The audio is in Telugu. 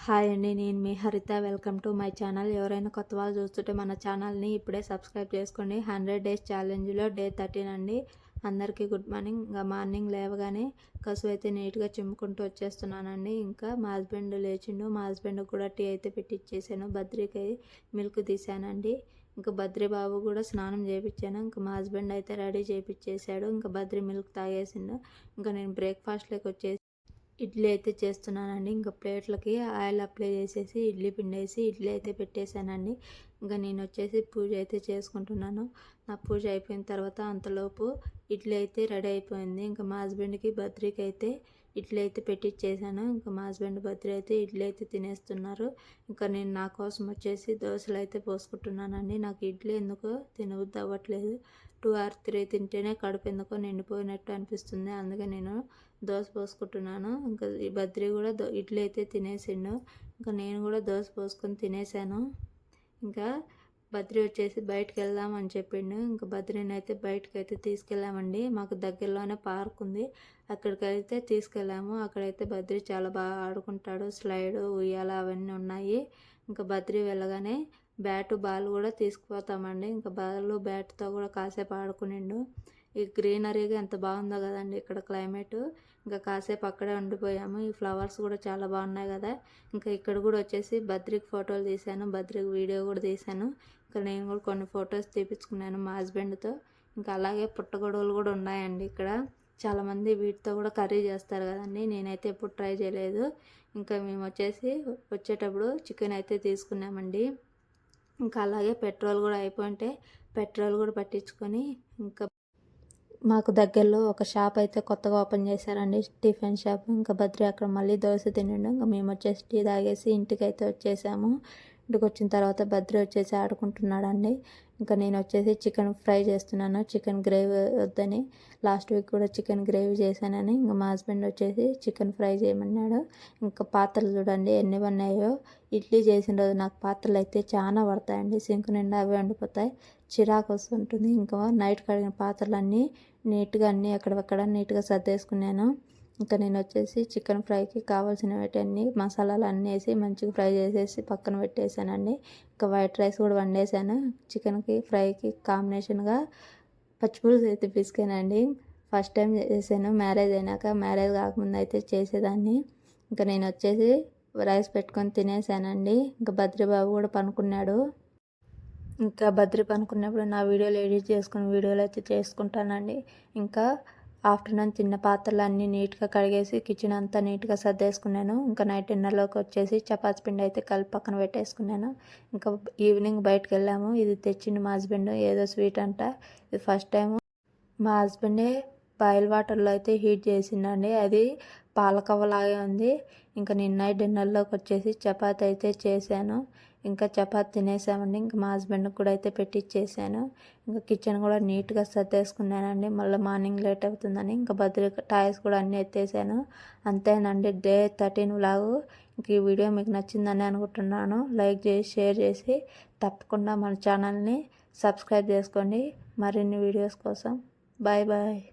హాయ్ అండి, నేను మీ హరిత. Welcome to my channel. ఎవరైనా కొత్త వాళ్ళు చూస్తుంటే మన ఛానల్ని ఇప్పుడే సబ్స్క్రైబ్ చేసుకోండి. 100 డేస్ ఛాలెంజ్లో డే 13 అండి. అందరికీ గుడ్ మార్నింగ్. ఇంకా మార్నింగ్ లేవగానే కసువు అయితే నీట్గా చిమ్ముకుంటూ వచ్చేస్తున్నానండి. ఇంకా మా హస్బెండ్ లేచిండు. మా హస్బెండ్ కూడా టీ అయితే పెట్టిచ్చేసాను. బద్రీకి మిల్క్ తీసానండి. ఇంకా బద్రీ బాబు కూడా స్నానం చేయించాను. ఇంకా మా హస్బెండ్ అయితే రెడీ చేయించేసాడు. ఇంకా బద్రీ మిల్క్ తాగేసిండు. ఇంకా నేను బ్రేక్ఫాస్ట్లోకి వచ్చేసి ఇడ్లీ అయితే చేస్తున్నానండి. ఇంకా ప్లేట్లకి ఆయిల్ అప్లై చేసేసి ఇడ్లీ పిండి వేసి ఇడ్లీ అయితే పెట్టేశానండి. ఇంకా నేను వచ్చేసి పూజ అయితే చేసుకుంటున్నాను. నా పూజ అయిపోయిన తర్వాత అంతలోపు ఇడ్లీ అయితే రెడీ అయిపోయింది. ఇంకా మా హస్బెండ్కి బద్రీకి అయితే ఇడ్లీ అయితే పెట్టిచ్చేసాను. ఇంకా మా హస్బెండ్ బద్రీ అయితే ఇడ్లీ అయితే తినేస్తున్నారు. ఇంకా నేను నా కోసం వచ్చేసి దోశలు అయితే పోసుకుంటున్నానండి. నాకు ఇడ్లీ ఎందుకో తినబుద్ధి అవ్వట్లేదు. 2 or 3 తింటేనే కడుపు ఎందుకో నిండిపోయినట్టు అనిపిస్తుంది. అందుకే నేను దోశ పోసుకుంటున్నాను. ఇంకా ఈ బద్రీ కూడా ఇడ్లీ అయితే తినేసిండు. ఇంకా నేను కూడా దోశ పోసుకొని తినేసాను. ఇంకా బద్రీ వచ్చేసి బయటకు వెళ్దామని చెప్పిండు. ఇంకా బద్రీని అయితే బయటకు అయితే తీసుకెళ్ళామండి. మాకు దగ్గరలోనే పార్క్ ఉంది, అక్కడికైతే తీసుకెళ్ళాము. అక్కడైతే బద్రీ చాలా బాగా ఆడుకుంటాడు. స్లైడ్, ఉయ్యాల అవన్నీ ఉన్నాయి. ఇంకా బద్రీ వెళ్ళగానే బ్యాటు బాల్ కూడా తీసుకుపోతామండి. ఇంకా బాల్ బ్యాట్తో కూడా కాసేపు ఆడుకునిండు. ఈ గ్రీనరీగా ఎంత బాగుందో కదండి ఇక్కడ క్లైమేట్. ఇంకా కాసేపు అక్కడే ఉండిపోయాము. ఈ ఫ్లవర్స్ కూడా చాలా బాగున్నాయి కదా. ఇంకా ఇక్కడ కూడా వచ్చేసి బద్రీకి ఫోటోలు తీశాను, బద్రీకి వీడియో కూడా తీశాను. ఇంకా నేను కూడా కొన్ని ఫొటోస్ తీపించుకున్నాను మా హస్బెండ్తో. ఇంకా అలాగే పుట్టగొడుగులు కూడా ఉన్నాయండి ఇక్కడ. చాలామంది వీటితో కూడా కర్రీ చేస్తారు కదండి. నేనైతే ఎప్పుడు ట్రై చేయలేదు. ఇంకా మేము వచ్చేటప్పుడు చికెన్ అయితే తీసుకున్నామండి. ఇంకా అలాగే పెట్రోల్ కూడా అయిపోయింటే పెట్రోల్ కూడా పట్టించుకొని ఇంకా మాకు దగ్గరలో ఒక షాప్ అయితే కొత్తగా ఓపెన్ చేశారండి, టిఫిన్ షాప్. ఇంకా బద్రీ అక్కడ మళ్ళీ దోశ తినండు. ఇంకా మేము వచ్చేసి టీ తాగేసి ఇంటికి అయితే వచ్చేసాము. ఇంటికి వచ్చిన తర్వాత బద్రీ వచ్చేసి ఆడుకుంటున్నాడండి. ఇంకా నేను వచ్చేసి చికెన్ ఫ్రై చేస్తున్నాను. చికెన్ గ్రేవీ వద్దని లాస్ట్ వీక్ కూడా చికెన్ గ్రేవీ చేశానని ఇంకా మా హస్బెండ్ వచ్చేసి చికెన్ ఫ్రై చేయమన్నాడు. ఇంకా పాత్రలు చూడండి ఎన్ని ఉన్నాయో. ఇడ్లీ చేసిన రోజు నాకు పాత్రలు అయితే చాలా పడతాయండి. సింక్ నిండా అవి వండిపోతాయి, చిరాకు వస్తుంటుంది. ఇంకా నైట్ కడిగిన పాత్రలన్నీ నీట్గా అన్నీ అక్కడక్కడ నీట్గా సర్దేసుకున్నాను. ఇంకా నేను వచ్చేసి చికెన్ ఫ్రైకి కావాల్సినవన్నీ మసాలాలు అన్నీ వేసి మంచిగా ఫ్రై చేసేసి పక్కన పెట్టేశానండి. ఇంకా వైట్ రైస్ కూడా వండేసాను. చికెన్కి ఫ్రైకి కాంబినేషన్గా పచ్చిపులుసు అయితే పిసికానండి. ఫస్ట్ టైం చేశాను మ్యారేజ్ అయినాక. మ్యారేజ్ కాకముందు అయితే చేసేదాన్ని. ఇంకా నేను వచ్చేసి రైస్ పెట్టుకొని తినేసానండి. ఇంకా బద్రీబాబు కూడా పనుకున్నాడు. ఇంకా బద్రీ పనుకున్నప్పుడు నా వీడియోలు ఎడిట్ చేసుకుని వీడియోలు అయితే చేసుకుంటానండి. ఇంకా ఆఫ్టర్నూన్ తిన్న పాత్రలు అన్నీ నీట్గా కడిగేసి కిచెన్ అంతా నీట్గా సర్దేసుకున్నాను. ఇంకా నైట్ డిన్నర్లోకి వచ్చేసి చపాతీ పిండి అయితే కలిపి పక్కన పెట్టేసుకున్నాను. ఇంకా ఈవినింగ్ బయటకు వెళ్ళాము. ఇది తెచ్చింది మా హస్బెండ్, ఏదో స్వీట్ అంట. ఇది ఫస్ట్ టైం మా హస్బెండే బాయిల్ వాటర్లో అయితే హీట్ చేసిండండి. అది పాలకవ్వలాగే ఉంది. ఇంకా నేను నైట్ డిన్నర్లోకి వచ్చేసి చపాతీ అయితే చేశాను. ఇంకా చపాతీ తినేసామండి. ఇంకా మా హస్బెండ్కి కూడా అయితే పెట్టిచ్చేసాను. ఇంకా కిచెన్ కూడా నీట్గా సర్దేసుకున్నానండి. మళ్ళీ మార్నింగ్ లేట్ అవుతుందని ఇంకా బద్రీ టాయ్స్ కూడా అన్నీ ఎత్తేసాను. అంతేనండి డే 13 వ్లాగు. ఇంక ఈ వీడియో మీకు నచ్చిందని అనుకుంటున్నాను. లైక్ చేసి షేర్ చేసి తప్పకుండా మన ఛానల్ని సబ్స్క్రైబ్ చేసుకోండి మరిన్ని వీడియోస్ కోసం. Bye bye.